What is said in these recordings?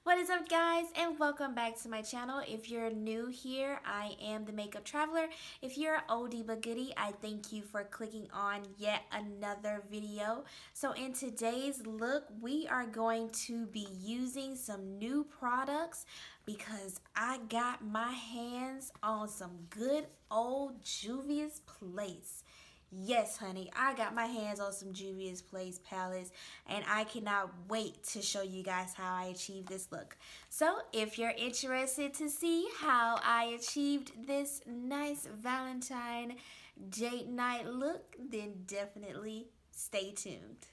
What is up, guys, and welcome back to my channel. If you're new here, I am the Makeup Traveler. If you're an oldie but goodie, I thank you for clicking on yet another video. So in today's look, we are going to be using some new products because I got my hands on some good old Juvia's Place. Yes, honey, I got my hands on some Juvia's Place palettes, and I cannot wait to show you guys how I achieved this look. So, if you're interested to see how I achieved this nice Valentine date night look, then definitely stay tuned.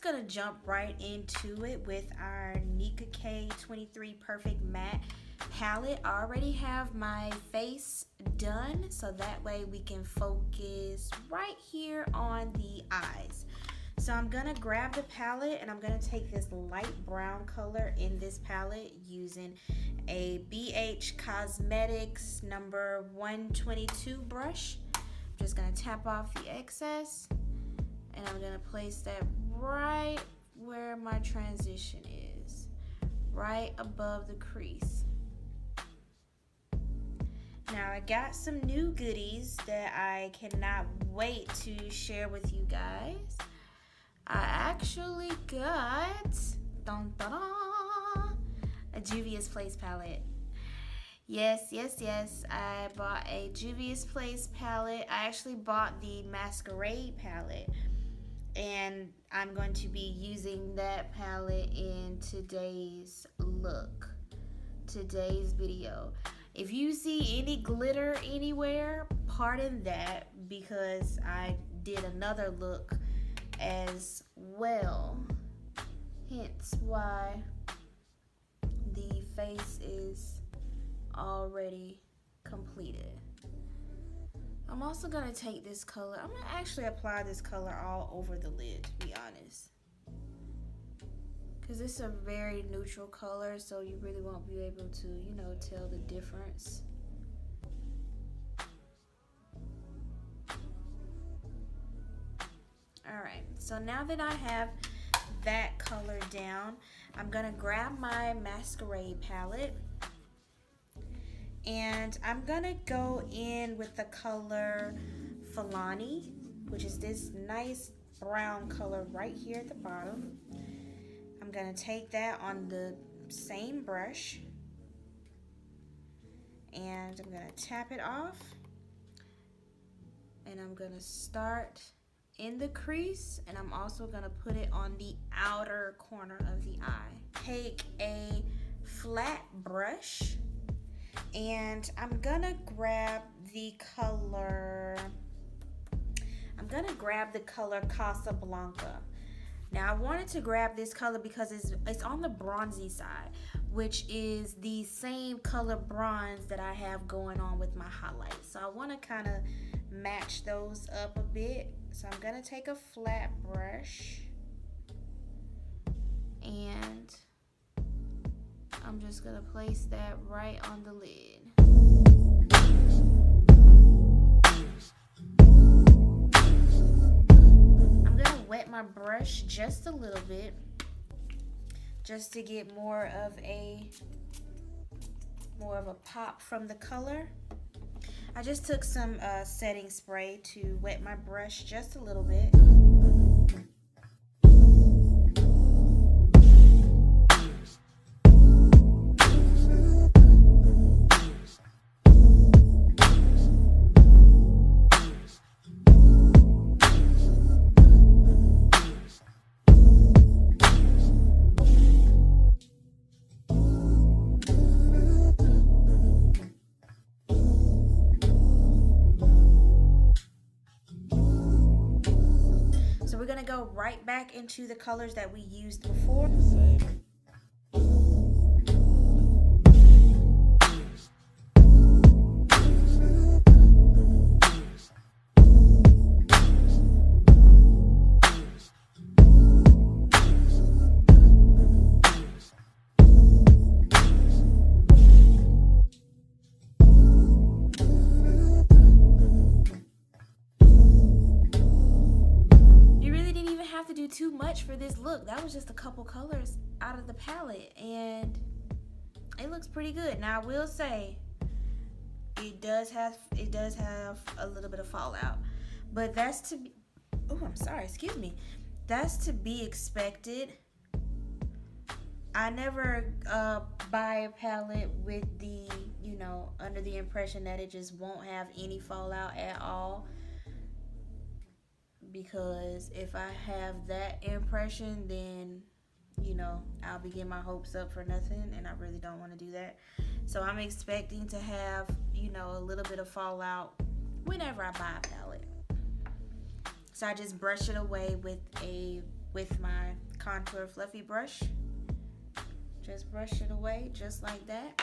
Gonna jump right into it with our Nicka K23 Perfect Matte palette. I already have my face done, so that way we can focus right here on the eyes. So I'm gonna grab the palette and I'm gonna take this light brown color in this palette using a BH Cosmetics number 122 brush. I'm just gonna tap off the excess, and I'm gonna place that right where my transition is, right above the crease. Now I got some new goodies that I cannot wait to share with you guys. I actually got a Juvia's Place palette. Yes, I bought a Juvia's Place palette. I actually bought the Masquerade palette, and I'm going to be using that palette in today's look, today's video. If you see any glitter anywhere, pardon that, because I did another look as well. Hence why the face is already completed. I'm also going to take this color. I'm going to actually apply this color all over the lid, to be honest. Because it's a very neutral color, so you really won't be able to, tell the difference. Alright, so now that I have that color down, I'm going to grab my Masquerade palette. And I'm gonna go in with the color Falani, which is this nice brown color right here at the bottom. I'm gonna take that on the same brush, and I'm gonna tap it off, and I'm gonna start in the crease, and I'm also gonna put it on the outer corner of the eye. Take a flat brush, and I'm gonna grab the color Casablanca. Now I wanted to grab this color because it's on the bronzy side, which is the same color bronze that I have going on with my highlights. So I want to kind of match those up a bit. So I'm gonna take a flat brush, and I'm just gonna place that right on the lid. I'm gonna wet my brush just a little bit, just to get more of a pop from the color. I just took some setting spray to wet my brush just a little bit. We're gonna go right back into the colors that we used before. too much for this look. That was just a couple colors out of the palette, and it looks pretty good. Now I will say it does have a little bit of fallout, but that's to be, oh, I'm sorry, excuse me. That's to be expected. I never buy a palette with the, you know, under the impression that it just won't have any fallout at all. Because if I have that impression, then, you know, I'll be getting my hopes up for nothing, and I really don't want to do that. So I'm expecting to have, you know, a little bit of fallout whenever I buy a palette. So I just brush it away with my contour fluffy brush. Just brush it away just like that.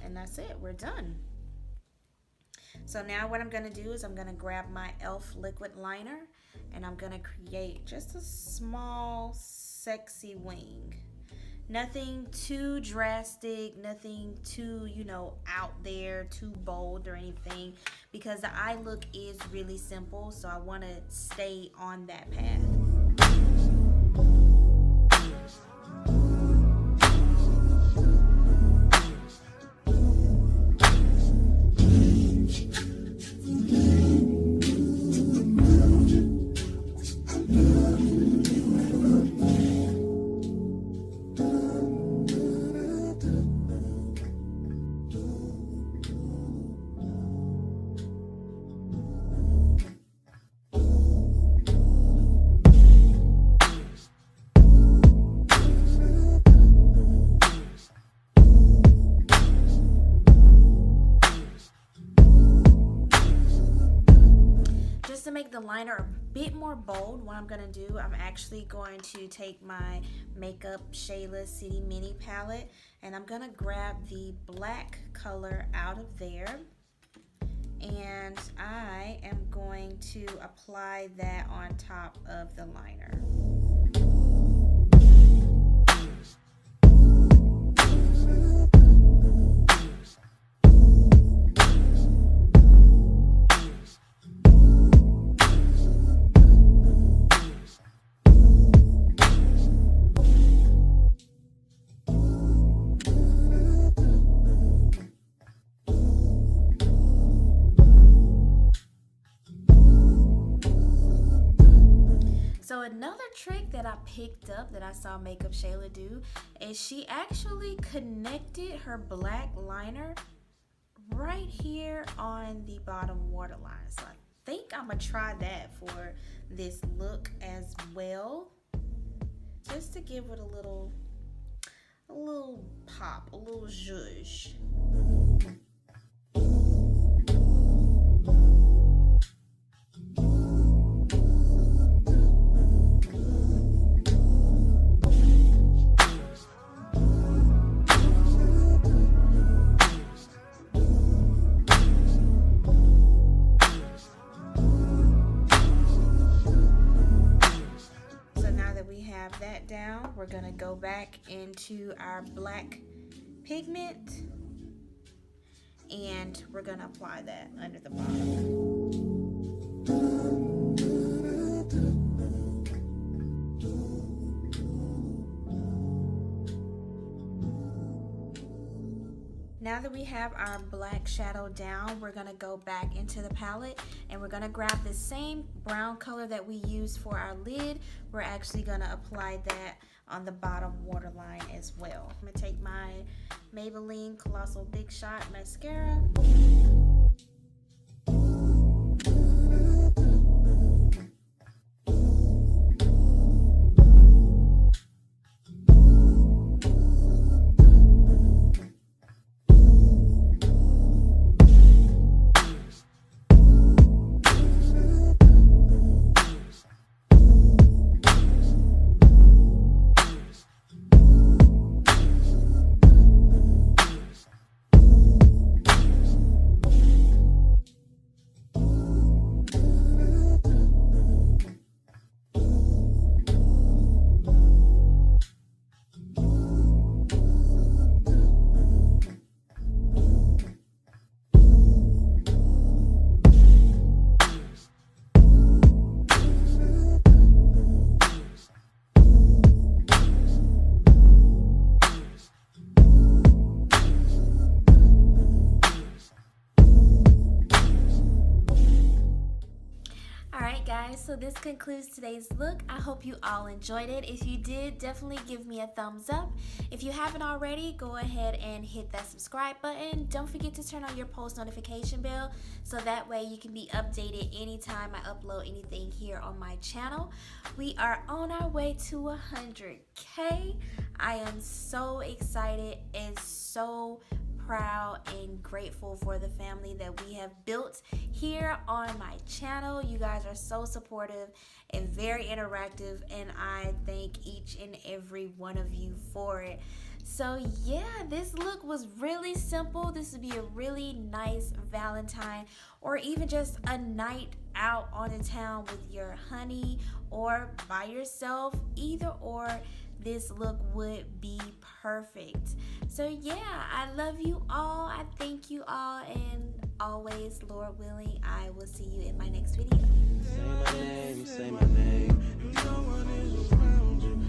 And that's it. We're done. So now what I'm going to do is I'm going to grab my E.L.F. liquid liner, and I'm going to create just a small sexy wing. Nothing too drastic, nothing too, you know, out there, too bold or anything, because the eye look is really simple, so I want to stay on that path. To make the liner a bit more bold, what I'm going to do, I'm actually going to take my MakeupShayla City Mini palette, and I'm going to grab the black color out of there, and I am going to apply that on top of the liner. So another trick that I picked up that I saw MakeupShayla do is she actually connected her black liner right here on the bottom waterline. So I think I'm gonna try that for this look as well, just to give it a little pop, a little zhuzh. That down, we're gonna go back into our black pigment, and we're gonna apply that under the bottom. Now that we have our black shadow down, we're gonna go back into the palette, and we're gonna grab the same brown color that we used for our lid. We're actually gonna apply that on the bottom waterline as well. I'm gonna take my Maybelline Colossal Big Shot Mascara. guys, so this concludes today's look. I hope you all enjoyed it. If you did, definitely give me a thumbs up. If you haven't already, go ahead and hit that subscribe button. Don't forget to turn on your post notification bell so that way you can be updated anytime I upload anything here on my channel. We are on our way to 100K. I am so excited and so proud and grateful for the family that we have built here on my channel. You guys are so supportive and very interactive, and I thank each and every one of you for it. So yeah, this look was really simple. This would be a really nice Valentine or even just a night out on the town with your honey or by yourself. Either or, this look would be perfect. So yeah, I love you all. I thank you all, and always, Lord willing, I will see you in my next video. Say my name, say my name. No one is around you.